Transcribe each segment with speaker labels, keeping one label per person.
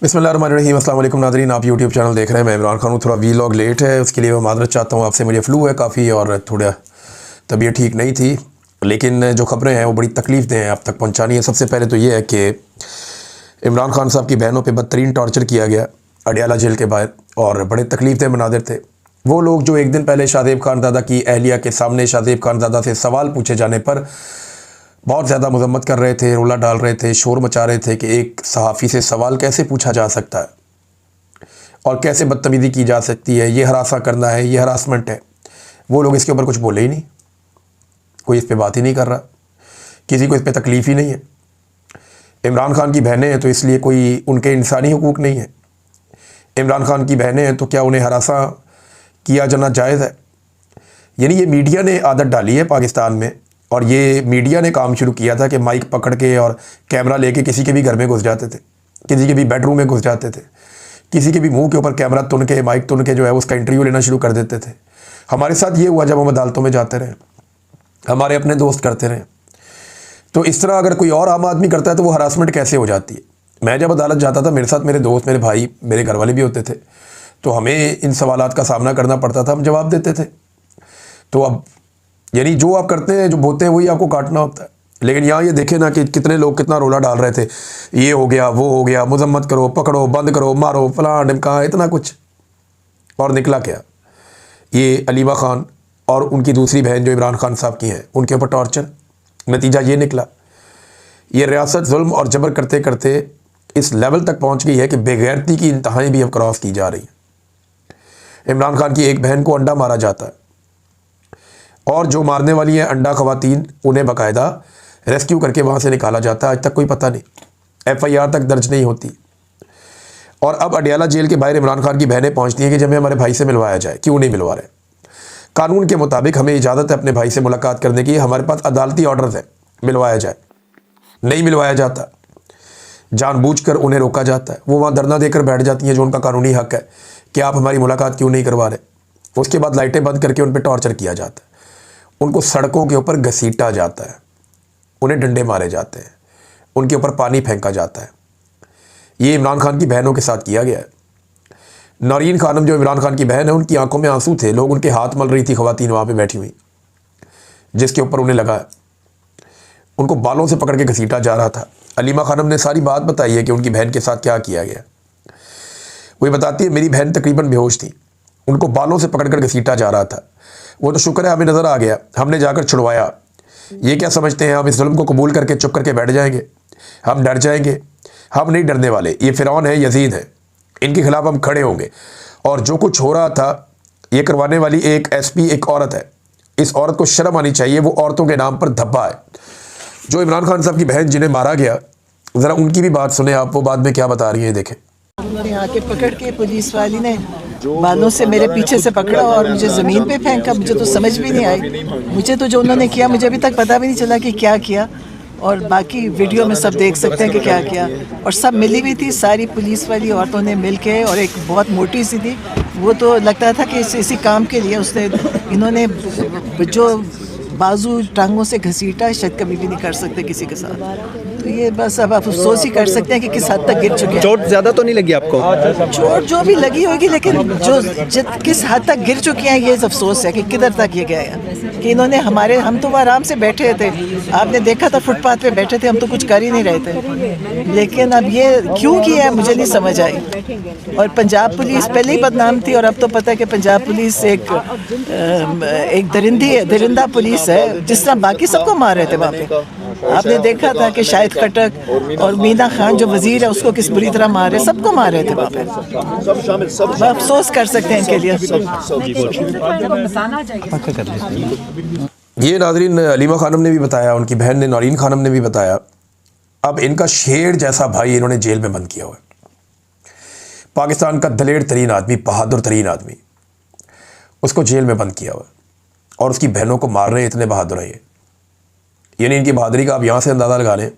Speaker 1: बिस्मिल्लाहिर्रहमानिर्रहीम। अस्सलाम वालेकुम नाज़रीन, आप यूट्यूब चैनल देख रहे हैं। मैं इमरान खान हूँ। थोड़ा वीलॉग लेट है, उसके लिए मैं माज़रत चाहता हूँ आपसे। मुझे फ़्लू है काफ़ी और थोड़ा तबीयत ठीक नहीं थी, लेकिन जो ख़बरें हैं वो बड़ी तकलीफ़ दें हैं, आप तक पहुँचानी है। सबसे पहले तो ये है कि इमरान खान साहब की बहनों पर बदतरीन टॉर्चर किया गया अडियाला जेल के बाहर, और बड़े तकलीफ़ देह मनाज़िर थे। वो लोग जो एक दिन पहले शाहज़ेब खानज़ादा की अहलिया के सामने शाहज़ेब खानज़ादा से सवाल पूछे जाने पर बहुत ज़्यादा मज़म्मत कर रहे थे, रोला डाल रहे थे, शोर मचा रहे थे कि एक सहाफ़ी से सवाल कैसे पूछा जा सकता है और कैसे बदतमीज़ी की जा सकती है, ये हरासा करना है, ये हरासमेंट है। वो लोग इसके ऊपर कुछ बोले ही नहीं, कोई इस पे बात ही नहीं कर रहा, किसी को इस पे तकलीफ़ ही नहीं है। इमरान खान की बहनें हैं तो इसलिए कोई उनके इंसानी हुकूक नहीं है। इमरान खान की बहनें हैं तो क्या उन्हें हरासा किया जाना जायज़ है? यानी ये मीडिया ने आदत डाली है पाकिस्तान में, और ये मीडिया ने काम शुरू किया था कि माइक पकड़ के और कैमरा लेके किसी के भी घर में घुस जाते थे, किसी के भी बेडरूम में घुस जाते थे, किसी के भी मुंह के ऊपर कैमरा तुन के, माइक तुन के जो है उसका इंटरव्यू लेना शुरू कर देते थे। हमारे साथ ये हुआ जब हम अदालतों में जाते रहे, हमारे अपने दोस्त करते रहे। तो इस तरह अगर कोई और आम आदमी करता है तो वो हरासमेंट कैसे हो जाती है? मैं जब अदालत जाता था, मेरे साथ मेरे दोस्त, मेरे भाई, मेरे घर वाले भी होते थे, तो हमें इन सवालात का सामना करना पड़ता था, हम जवाब देते थे। तो अब यानी जो आप करते हैं, जो बोलते हैं, वही आपको काटना होता है। लेकिन यहाँ ये देखें ना कि कितने लोग कितना रोला डाल रहे थे, ये हो गया, वो हो गया, मजम्मत करो, पकड़ो, बंद करो, मारो, फलां ढिमका, इतना कुछ। और निकला क्या? ये अलीमा खान और उनकी दूसरी बहन जो इमरान खान साहब की हैं, उनके ऊपर टॉर्चर। नतीजा ये निकला, ये रियासत जुल्म और जबर करते करते इस लेवल तक पहुँच गई है कि बेगैरती की इंतहाएँ भी अब क्रॉस की जा रही हैं। इमरान खान की एक बहन को अंडा मारा जाता है, और जो मारने वाली हैं अंडा खवातीन, उन्हें बाकायदा रेस्क्यू करके वहाँ से निकाला जाता है। आज तक कोई पता नहीं, FIR तक दर्ज नहीं होती। और अब अडियाला जेल के बाहर इमरान खान की बहनें पहुँचती हैं कि जब हमें हमारे भाई से मिलवाया जाए। क्यों नहीं मिलवा रहे? कानून के मुताबिक हमें इजाज़त है अपने भाई से मुलाकात करने की, हमारे पास अदालती ऑर्डर है, मिलवाया जाए। नहीं मिलवाया जाता, जानबूझकर उन्हें रोका जाता है। वो वहाँ धरना देकर बैठ जाती हैं, जो उनका कानूनी हक़ है कि आप हमारी मुलाकात क्यों नहीं करवा रहे। उसके बाद लाइटें बंद करके उन पर टॉर्चर किया जाता है, उनको सड़कों के ऊपर घसीटा जाता है, उन्हें डंडे मारे जाते हैं, उनके ऊपर पानी फेंका जाता है। ये इमरान खान की बहनों के साथ किया गया है। नौरीन खानम जो इमरान खान की बहन है, उनकी आंखों में आंसू थे, लोग उनके हाथ मल रही थी ख़वातीन वहाँ पे बैठी हुई, जिसके ऊपर उन्हें लगा, उनको बालों से पकड़ के घसीटा जा रहा था। अलीमा खानम ने सारी बात बताई है कि उनकी बहन के साथ क्या किया गया। वो बताती है, मेरी बहन तकरीबन बेहोश थी, उनको बालों से पकड़ कर घसीटा जा रहा था। वो तो शुक्र है हमें नज़र आ गया, हमने जाकर छुड़वाया। ये क्या समझते हैं हम इस जुल्म को कबूल करके चुप करके बैठ जाएंगे? हम डर जाएंगे? हम नहीं डरने वाले। ये फ़िरौन है, यजीद है, इनके खिलाफ हम खड़े होंगे। और जो कुछ हो रहा था, ये करवाने वाली एक SP एक औरत है। इस औरत को शर्म आनी चाहिए, वो औरतों के नाम पर धब्बा है। जो इमरान खान साहब की बहन जिन्हें मारा गया, ज़रा उनकी भी बात सुने आप, वो बाद में क्या बता रही है, देखें।
Speaker 2: यहाँ के पकड़ के पुलिस वाली ने बालों से मेरे पीछे से पकड़ा और मुझे ज़मीन पे फेंका। मुझे तो समझ भी नहीं आई, मुझे तो जो उन्होंने किया मुझे अभी तक पता भी नहीं चला कि क्या किया। और बाकी वीडियो में सब देख सकते हैं कि क्या किया। और सब मिली हुई थी, सारी पुलिस वाली औरतों ने मिल के, और एक बहुत मोटी सी थी, वो तो लगता था कि इसी काम के लिए उसने, इन्होंने जो बाजू टांगों से घसीटा, शायद कभी भी नहीं कर सकते किसी के साथ। तो ये बस अब आप अफसोस ही कर सकते हैं कि किस हद तक गिर चुके हैं।
Speaker 3: चोट ज़्यादा तो नहीं लगी आपको?
Speaker 2: चोट जो भी लगी होगी, लेकिन जो किस हद तक गिर चुके हैं, ये अफसोस है कि किधर तक ये गया है। कि इन्होंने हम तो आराम से बैठे थे, आपने देखा था फुटपाथ पे बैठे थे, हम तो कुछ कर ही नहीं रहे थे। लेकिन अब ये क्यों किया है मुझे नहीं समझ आई। और पंजाब पुलिस पहले ही बदनाम थी, और अब तो पता है कि पंजाब पुलिस एक दरिंदा पुलिस है। जिस तरह बाकी सबको मार रहे थे वहाँ पे, आपने देखा था कि शाहिद खटक और मीना खान जो वजीर है, उसको किस बुरी तरह मार रहे, सबको मार रहे थे वहाँ पे। अफसोस कर सकते हैं इनके लिए।
Speaker 1: ये नाज़रीन अलीमा खानम ने भी बताया, उनकी बहन ने नौरीन खानम ने भी बताया। अब इनका शेर जैसा भाई इन्होंने जेल में बंद किया हुआ है। पाकिस्तान का दलेर तरीन आदमी, बहादुर तरीन आदमी, उसको जेल में बंद किया हुआ है, और उसकी बहनों को मार रहे हैं। इतने बहादुर हैं ये। यानी इनकी बहादुरी का आप यहाँ से अंदाज़ा लगा लें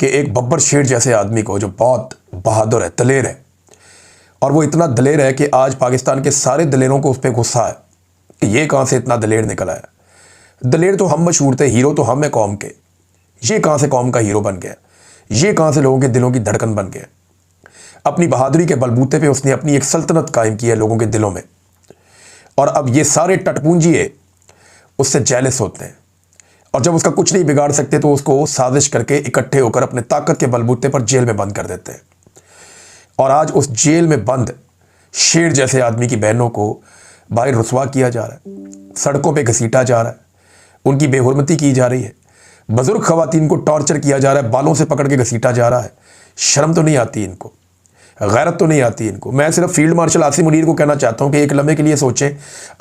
Speaker 1: कि एक बब्बर शेर जैसे आदमी को, जो बहुत बहादुर है, दलेर है, और वो इतना दलेर है कि आज पाकिस्तान के सारे दलेरों को उस पर गुस्सा है कि ये कहाँ से इतना दलेर निकल आया। दलेर तो हम मशहूर थे, हीरो तो हम हैं कौम के, ये कहाँ से कौम का हीरो बन गया, ये कहाँ से लोगों के दिलों की धड़कन बन गया। अपनी बहादुरी के बलबूते पे उसने अपनी एक सल्तनत कायम की है लोगों के दिलों में। और अब ये सारे टटपूंजिए उससे जेलस होते हैं, और जब उसका कुछ नहीं बिगाड़ सकते तो उसको साजिश करके इकट्ठे होकर अपने ताकत के बलबूते पर जेल में बंद कर देते हैं। और आज उस जेल में बंद शेर जैसे आदमी की बहनों को बाहर रुसवा किया जा रहा है, सड़कों पे घसीटा जा रहा है, उनकी बेहुरमती की जा रही है, बुजुर्ग खवातीन को टॉर्चर किया जा रहा है, बालों से पकड़ के घसीटा जा रहा है। शर्म तो नहीं आती इनको, गैरत तो नहीं आती इनको। मैं सिर्फ फील्ड मार्शल आसिम मुनीर को कहना चाहता हूं कि एक लम्हे के लिए सोचें,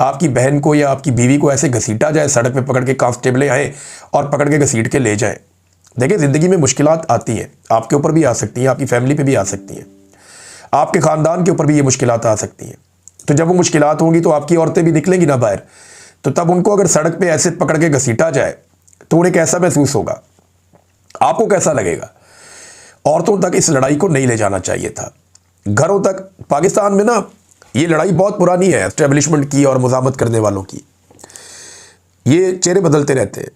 Speaker 1: आपकी बहन को या आपकी बीवी को ऐसे घसीटा जाए, सड़क पे पकड़ के कांस्टेबलें आए और पकड़ के घसीट के ले जाए। देखिए, ज़िंदगी में मुश्किलात आती हैं, आपके ऊपर भी आ सकती हैं, आपकी फैमिली पे भी आ सकती हैं, आपके ख़ानदान के ऊपर भी ये मुश्किलात आ सकती हैं। तो जब वो मुश्किलात होंगी तो आपकी औरतें भी निकलेंगी ना बाहर, तो तब उनको अगर सड़क पर ऐसे पकड़ के घसीटा जाए तो उन्हें कैसा महसूस होगा, आपको कैसा लगेगा। औरतों तक इस लड़ाई को नहीं ले जाना चाहिए था, घरों तक। पाकिस्तान में ना ये लड़ाई बहुत पुरानी है एस्टेब्लिशमेंट की और मुज़ामत करने वालों की। ये चेहरे बदलते रहते हैं,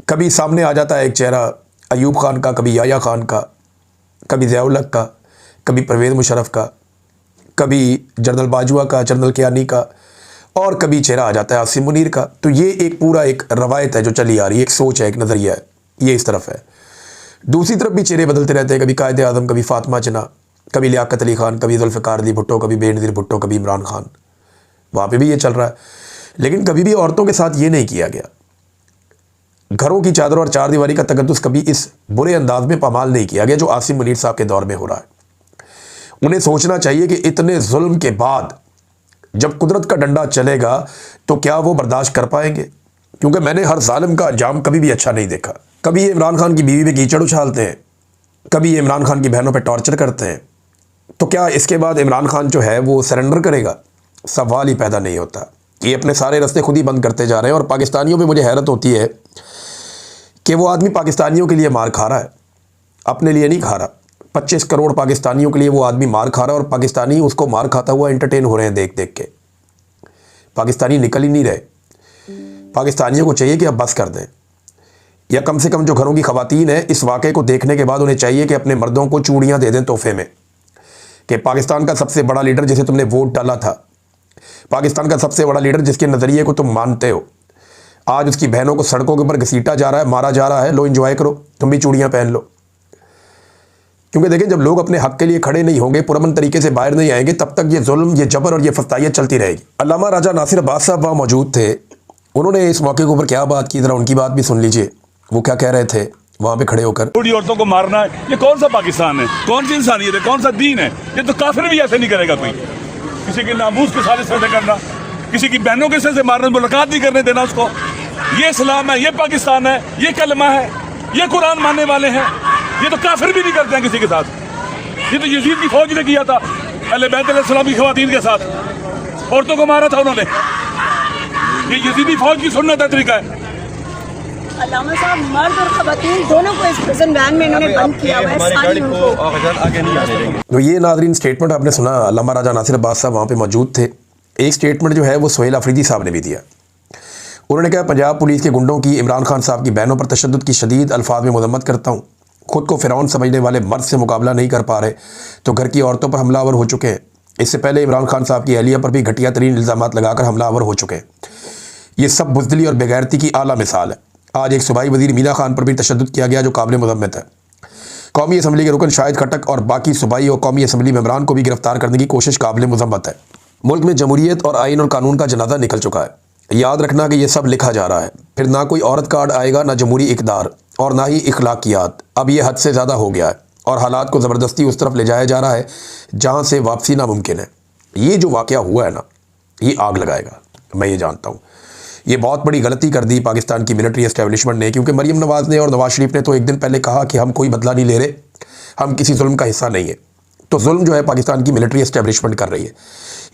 Speaker 1: कभी सामने आ जाता है एक चेहरा अयूब खान का, कभी याया खान का, कभी ज़ियाउल हक का, कभी परवेज़ मुशर्रफ का, कभी जनरल बाजवा का, जनरल कियानी का, और कभी चेहरा आ जाता है आसिम मुनीर का। तो ये एक पूरा एक रवायत है जो चली आ रही है, एक सोच है, एक नज़रिया है, ये इस तरफ है। दूसरी तरफ भी चेहरे बदलते रहते हैं, कभी कायदे आज़म, कभी फातिमा जिन्ना, कभी लियाकत अली खान, कभी जुल्फ़िकार अली भुट्टो, कभी बेनज़ीर भुट्टो, कभी इमरान खान, वहाँ पे भी ये चल रहा है। लेकिन कभी भी औरतों के साथ ये नहीं किया गया। घरों की चादर और चार दीवारी का तकद्दुस कभी इस बुरे अंदाज में पामाल नहीं किया गया जो आसिम मुनीर साहब के दौर में हो रहा है। उन्हें सोचना चाहिए कि इतने जुल्म के बाद जब कुदरत का डंडा चलेगा तो क्या वो बर्दाश्त कर पाएंगे, क्योंकि मैंने हर जालिम का अंजाम कभी भी अच्छा नहीं देखा। कभी ये इमरान खान की बीवी पे कीचड़ उछालते हैं, कभी ये इमरान खान की बहनों पे टॉर्चर करते हैं, तो क्या इसके बाद इमरान खान जो है वो सरेंडर करेगा? सवाल ही पैदा नहीं होता। ये अपने सारे रास्ते खुद ही बंद करते जा रहे हैं। और पाकिस्तानियों पे मुझे हैरत होती है कि वो आदमी पाकिस्तानियों के लिए मार खा रहा है, अपने लिए नहीं खा रहा। 25 करोड़ पाकिस्तानियों के लिए वो आदमी मार खा रहा है और पाकिस्तानी उसको मार खाता हुआ एंटरटेन हो रहे हैं देख देख के। पाकिस्तानी निकल ही नहीं रहे। पाकिस्तानियों को चाहिए कि अब बस कर दें, या कम से कम जो घरों की खवातीन है इस वाक़े को देखने के बाद उन्हें चाहिए कि अपने मर्दों को चूड़ियाँ दे दें तोहफे में, कि पाकिस्तान का सबसे बड़ा लीडर जिसे तुमने वोट डाला था, पाकिस्तान का सबसे बड़ा लीडर जिसके नज़रिए को तुम मानते हो, आज उसकी बहनों को सड़कों के ऊपर घसीटा जा रहा है, मारा जा रहा है, लो एंजॉय करो, तुम भी चूड़ियाँ पहन लो। क्योंकि देखें, जब लोग अपने हक के लिए खड़े नहीं होंगे, पुरअमन तरीके से बाहर नहीं आएंगे, तब तक ये जुल्म, ये जबर और ये फस्तायत चलती रहेगी। अल्लामा राजा नासिर अब्बास साहब वहाँ मौजूद थे, उन्होंने इस मौके के ऊपर क्या बात की, ज़रा उनकी बात भी सुन लीजिए। वो क्या कह रहे थे वहाँ पे खड़े होकर।
Speaker 3: बूढ़ी औरतों को मारना है, ये कौन सा पाकिस्तान है, कौन सी इंसानियत है, कौन सा दीन है? ये तो काफिर भी ऐसे नहीं करेगा कोई। किसी के नामूस के सालिस से करना, किसी की बहनों के से मारना, मुलाकात नहीं करने देना उसको। ये इस्लाम है, ये पाकिस्तान है, ये कलमा है, ये कुरान मानने वाले हैं। ये तो काफिर भी नहीं करते हैं किसी के साथ। ये तो यजीद की फौज ने किया था अहले बैत अलैहिस्सलाम की खवातीन के साथ, औरतों को मारा था उन्होंने। ये यजीदी फौज की सुन्नत है, तरीका है।
Speaker 4: अल्लामा साहब, मर्द और खवातीन दोनों को इस प्रिजन वैन में इन्होंने बंद किया हुआ है, सारी उनको
Speaker 3: आगे नहीं आने देंगे।
Speaker 1: तो ये नाज़रीन स्टेटमेंट आपने सुना, अल्लामा राजा नासिर अब्बास साहब वहाँ पे मौजूद थे। एक स्टेटमेंट जो है वो सुहेल अफरीदी साहब ने भी दिया। उन्होंने कहा, पंजाब पुलिस के गुंडों की इमरान खान साहब की बहनों पर तशद्दुद की शदीद अल्फाज में मजम्मत करता हूँ। खुद को फ़िरौन समझने वाले मर्द से मुकाबला नहीं कर पा रहे तो घर की औरतों पर हमलावर हो चुके हैं। इससे पहले इमरान खान साहब की अहलिया पर भी घटिया तरीन इल्ज़ामात लगाकर हमलावर हो चुके हैं। ये सब बुज़दिली और बेगैरती की आला मिसाल है। आज एक सूबाई वज़ीर मीना खान पर भी तशद्दुद किया गया जो काबिल मुज़म्मत है। कौमी असम्बली के रुकन शाहिद खटक और बाकी सूबाई और कौमी असम्बली मेंबरान को भी गिरफ्तार करने की कोशिश काबिल मुज़म्मत है। मुल्क में जमहूरियत और आइन और कानून का जनाजा निकल चुका है। याद रखना कि यह सब लिखा जा रहा है, फिर ना कोई औरत कार्ड आएगा, ना जमहूरी इक़दार और ना ही इखलाकियात। अब ये हद से ज़्यादा हो गया है और हालात को ज़बरदस्ती उस तरफ ले जाया जा रहा है जहाँ से वापसी नामुमकिन है। ये जो वाक़या हुआ है ना, ये आग लगाएगा, मैं ये जानता हूँ। ये बहुत बड़ी गलती कर दी पाकिस्तान की मिलिट्री एस्टेब्लिशमेंट ने, क्योंकि मरीम नवाज़ ने और नवाज शरीफ ने तो एक दिन पहले कहा कि हम कोई बदला नहीं ले रहे, हम किसी जुल्म का हिस्सा नहीं है। तो जुल्म जो है पाकिस्तान की मिलिट्री एस्टेब्लिशमेंट कर रही है।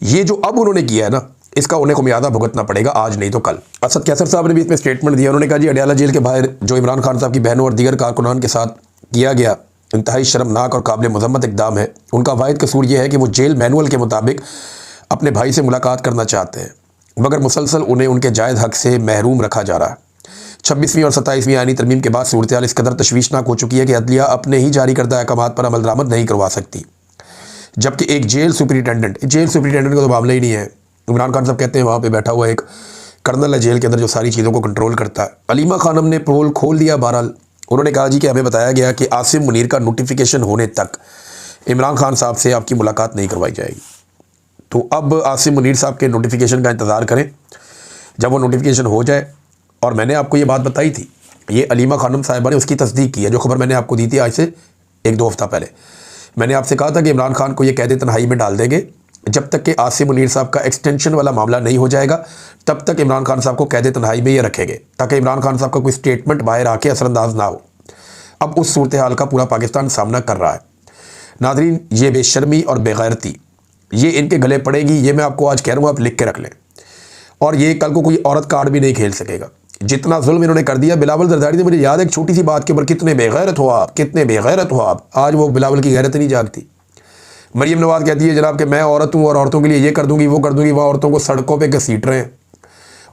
Speaker 1: ये जो अब उन्होंने किया है ना, इसका उन्हें खुमियादा भुगतना पड़ेगा, आज नहीं तो कल। असद कैसर साहब ने भी इसमें स्टेटमेंट दिया। उन्होंने कहा, जी अडयाला जेल के बाहर जो इमरान खान साहब की बहनों और दीगर कारकुनान के साथ किया गया इंतहाई शर्मनाक और काबिल मजम्मत इक़दाम है। उनका वाहिद कसूर यह है कि वो जेल मैनुअल के मुताबिक अपने भाई से मुलाकात करना चाहते हैं, मगर मुसलसल उन्हें उनके जायज़ हक से महरूम रखा जा रहा है। 26वीं और 27वीं आईनी तरमीम के बाद सूरत हाल इस कदर तशवीशनाक हो चुकी है कि अदलिया अपने ही जारी करदा अहकामात पर अमल दरामद नहीं करवा सकती। जबकि एक जेल सुपरिटेंडेंट का तो मामला ही नहीं है। इमरान खान साहब कहते हैं वहाँ पे बैठा हुआ एक कर्नल है जेल के अंदर जो सारी चीज़ों को कंट्रोल करता है। अलीमा खानम ने पोल खोल दिया। बहरहाल उन्होंने कहा जी कि हमें बताया गया कि आसिम मुनीर का नोटिफिकेशन होने तक इमरान खान साहब से आपकी मुलाकात नहीं करवाई जाएगी। तो अब आसिम मुनीर साहब के नोटिफिकेशन का इंतज़ार करें। जब वो नोटिफिकेशन हो जाए, और मैंने आपको ये बात बताई थी, ये अलीमा खानम साहिबा ने उसकी तस्दीक की है। जो खबर मैंने आपको दी थी आज से 1-2 हफ्ता पहले, मैंने आपसे कहा था कि इमरान खान को ये कैद तन्हाई में डाल देंगे जब तक कि आसिम मुनीर साहब का एक्सटेंशन वाला मामला नहीं हो जाएगा, तब तक इमरान खान साहब को कैद तन्हाई में ये रखेंगे ताकि इमरान खान साहब का कोई स्टेटमेंट बाहर आके असरअंदाज ना हो। अब उस सूरत हाल का पूरा पाकिस्तान सामना कर रहा है। नाज़रीन, ये बेशर्मी और बेगैरती ये इनके गले पड़ेगी, ये मैं आपको आज कह रहा हूँ, आप लिख के रख लें। और ये कल को कोई औरत कार्ड भी नहीं खेल सकेगा। जितना जुल्म इन्होंने कर दिया, बिलावल जरदारी ने, मुझे याद है एक छोटी सी बात के ऊपर कितने बेगैरत हो आप, कितने बेगैरत हो आप। आज वो बिलावल की गैरत नहीं जागती। मरियम नवाज कहती है जनाब कि मैं औरत हूँ और औरतों के लिए ये कर दूंगी वो कर दूंगी। वह औरतों को सड़कों पे घसीट रहे हैं,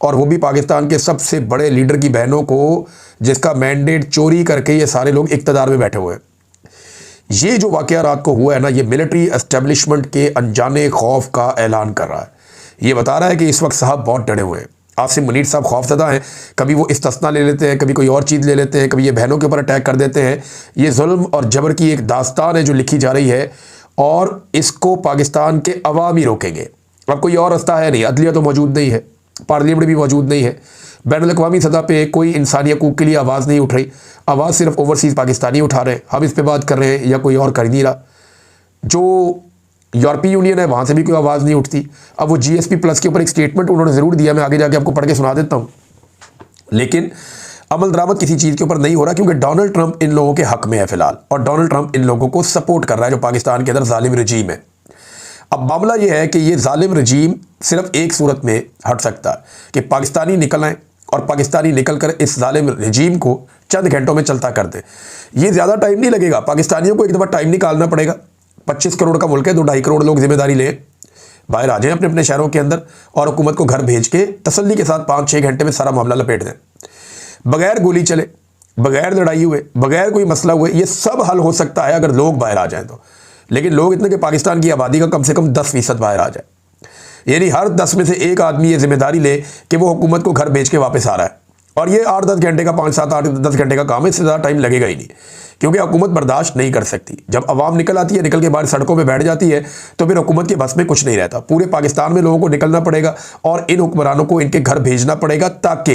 Speaker 1: और वो भी पाकिस्तान के सबसे बड़े लीडर की बहनों को, जिसका मैंडेट चोरी करके ये सारे लोग इक़्तिदार में बैठे हुए हैं। ये जो वाक़या रात को हुआ है ना, ये मिलिट्री एस्टेब्लिशमेंट के अनजाने खौफ का ऐलान कर रहा है। ये बता रहा है कि इस वक्त साहब बहुत डरे हुए हैं। आसिम मुनीर साहब खौफज़दा हैं। कभी वो इस्तिस्ना ले लेते हैं, कभी कोई और चीज़ ले लेते हैं, कभी ये बहनों के ऊपर अटैक कर देते हैं। ये जुल्म और जबर की एक दास्तान है जो लिखी जा रही है, और इसको पाकिस्तान के अवाम ही रोकेंगे। अब कोई और रास्ता है नहीं। अदलिया तो मौजूद नहीं है, पार्लियामेंट भी मौजूद नहीं है, बैनुल-अक़वामी सतह पे कोई इंसानी हकूक़ के लिए आवाज़ नहीं उठ रही। आवाज़ सिर्फ ओवरसीज़ पाकिस्तानी उठा रहे हैं। हम इस पर बात कर रहे हैं या कोई और कर ही नहीं रहा। जो यूरोपीय यूनियन है वहाँ से भी कोई आवाज़ नहीं उठती। अब वो GSP+ के ऊपर एक स्टेटमेंट उन्होंने ज़रूर दिया, मैं आगे जाके आपको पढ़ के सुना देता हूँ, लेकिन अमल दरामद किसी चीज़ के ऊपर नहीं हो रहा, क्योंकि डोनाल्ड ट्रंप इन लोगों के हक़ में है फ़िलहाल, और डोनाल्ड ट्रंप इन लोगों को सपोर्ट कर रहा है जो पाकिस्तान के अंदर जालिम रजीम है। अब मामला ये है कि ये जालिम रजीम सिर्फ एक सूरत में हट सकता है कि पाकिस्तानी निकल आएँ और पाकिस्तानी निकल कर इस जालिम रजीम को चंद घंटों में चलता कर दें। ये ज़्यादा टाइम नहीं लगेगा, पाकिस्तानियों को एक दफ़ा टाइम निकालना पड़ेगा। 25 करोड़ का मुल्क है, 2-2.5 करोड़ लोग जिम्मेदारी लें, बाहर आ जाएं अपने अपने शहरों के अंदर, और हुकूमत को घर भेज के तसल्ली के साथ 5-6 घंटे में सारा मामला लपेट दें। बगैर गोली चले, बगैर लड़ाई हुए, बगैर कोई मसला हुए, ये सब हल हो सकता है अगर लोग बाहर आ जाएं तो। लेकिन लोग इतने कि पाकिस्तान की आबादी का कम से कम 10% बाहर आ जाए, यानी हर 10 में से एक आदमी ये जिम्मेदारी ले कि वो हुकूमत को घर भेज के वापस आ रहा है। और ये 8-10 घंटे का, 5-7-8-10 घंटे का काम है, इससे ज़्यादा टाइम लगेगा ही नहीं, क्योंकि हुकूमत बर्दाश्त नहीं कर सकती। जब अवाम निकल आती है, निकल के बाहर सड़कों पे बैठ जाती है, तो फिर हुकूमत के बस में कुछ नहीं रहता। पूरे पाकिस्तान में लोगों को निकलना पड़ेगा और इन हुक्मरानों को इनके घर भेजना पड़ेगा, ताकि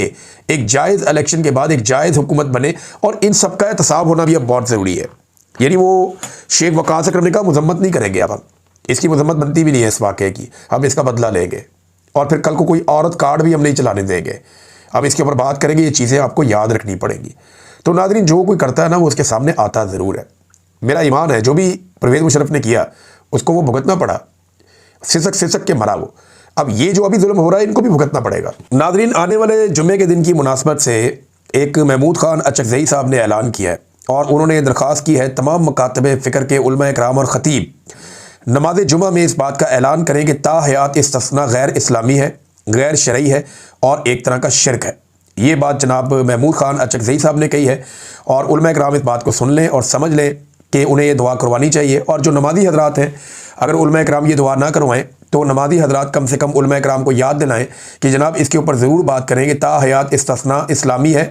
Speaker 1: एक जायज़ इलेक्शन के बाद एक जायज़ हुकूमत बने। और इन सबका एहतसाब होना भी अब बहुत ज़रूरी है। यानी वो शेख वकास अकरम ने कहा मजम्मत नहीं करेंगे, अब हम इसकी मजम्मत बनती भी नहीं है इस वाक़े की, हम इसका बदला लेंगे, और फिर कल को कोई औरत कार्ड भी हम नहीं चलाने देंगे। अब इसके ऊपर बात करेंगे, ये चीज़ें आपको याद रखनी पड़ेंगी। तो नाज़रीन, जो कोई करता है ना, वो उसके सामने आता ज़रूर है। मेरा ईमान है जो भी परवेज़ मुशर्रफ ने किया उसको वो भुगतना पड़ा, सिसक के मरा वो। अब ये जो अभी जुल्म हो रहा है इनको भी भुगतना पड़ेगा। नाज़रीन, आने वाले जुम्मे के दिन की मुनासबत से एक महमूद खान अचकज़ई साहब ने ऐलान किया है, और उन्होंने दरख्वास्त की है तमाम मकातब फ़िक्र के उलमा इकराम और ख़तीब नमाज जुमा में इस बात का ऐलान करें कि ताहयात इस्तिस्ना गैर इस्लामी है, गैर शरई है और एक तरह का शिरक है। ये बात जनाब महमूद खान अचकज़ई साहब ने कही है, और उलमा इकराम इस बात को सुन लें और समझ लें कि उन्हें ये दुआ करवानी चाहिए। और जो नमाज़ी हज़रात हैं, अगर उलमा इकराम ये दुआ ना करवाएं तो नमाज़ी हज़रात कम से कम उलमा इकराम को याद दिलाएं कि जनाब इसके ऊपर ज़रूर बात करें कि ताहयात इस्तिस्ना इस्लामी है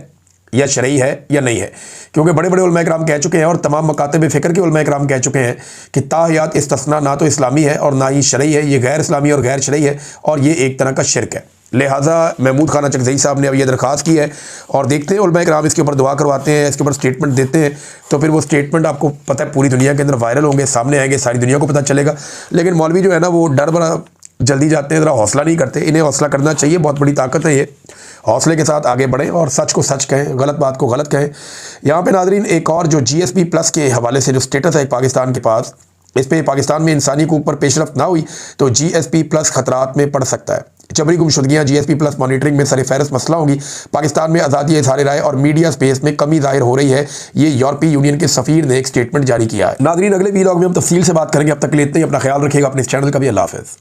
Speaker 1: या शरई है या नहीं है, क्योंकि बड़े बड़े उलमा इकराम कह चुके हैं और तमाम मकातब फ़िक्र के उलमा इकराम कह चुके हैं कि ताहयात इस्तिस्ना ना तो इस्लामी है और ना ही शरई है, ये गैर इस्लामी और गैर शरई है, और ये एक तरह का शिरक है। लिहाजा महमूद खान अचकज़ई साहब ने अब ये दरख्वास्त की है, और देखते हैं उलमा इकराम इसके ऊपर दुआ करवाते हैं, इसके ऊपर स्टेटमेंट देते हैं, तो फिर वो स्टेटमेंट आपको पता है पूरी दुनिया के अंदर वायरल होंगे, सामने आएंगे, सारी दुनिया को पता चलेगा। लेकिन मौलवी जो है ना, वो डर बड़ा जल्दी जाते हैं, ज़रा हौसला नहीं करते। इन्हें हौसला करना चाहिए, बहुत बड़ी ताकत है ये। हौसले के साथ आगे बढ़ें और सच को सच कहें, गलत बात को गलत कहें। यहाँ पे नाज़रीन एक और जो GSP+ के हवाले से जो स्टेटस है पाकिस्तान के पास, इस पर पाकिस्तान में इंसानी हकूक़ पर पेशरफ्त ना हुई तो GSP+ ख़तरात में पड़ सकता है। जबरी गुमशुदगियाँ GSP+ मॉनिटरिंग में सरफ़हरिस्त मसला होंगी। पाकिस्तान में आज़ादी इज़हार राय और मीडिया स्पेस में कमी ज़ाहिर हो रही है, ये यूरोपीय यूनियन के सफ़ीर ने एक स्टेटमेंट जारी किया है। नाज़रीन, अगले वीलॉग में हम तफसील से बात करेंगे। अब तक के लिए इतना ही। अपना ख्याल रखिएगा, अपने इस चैनल का भी। अल्लाह हाफ़िज़।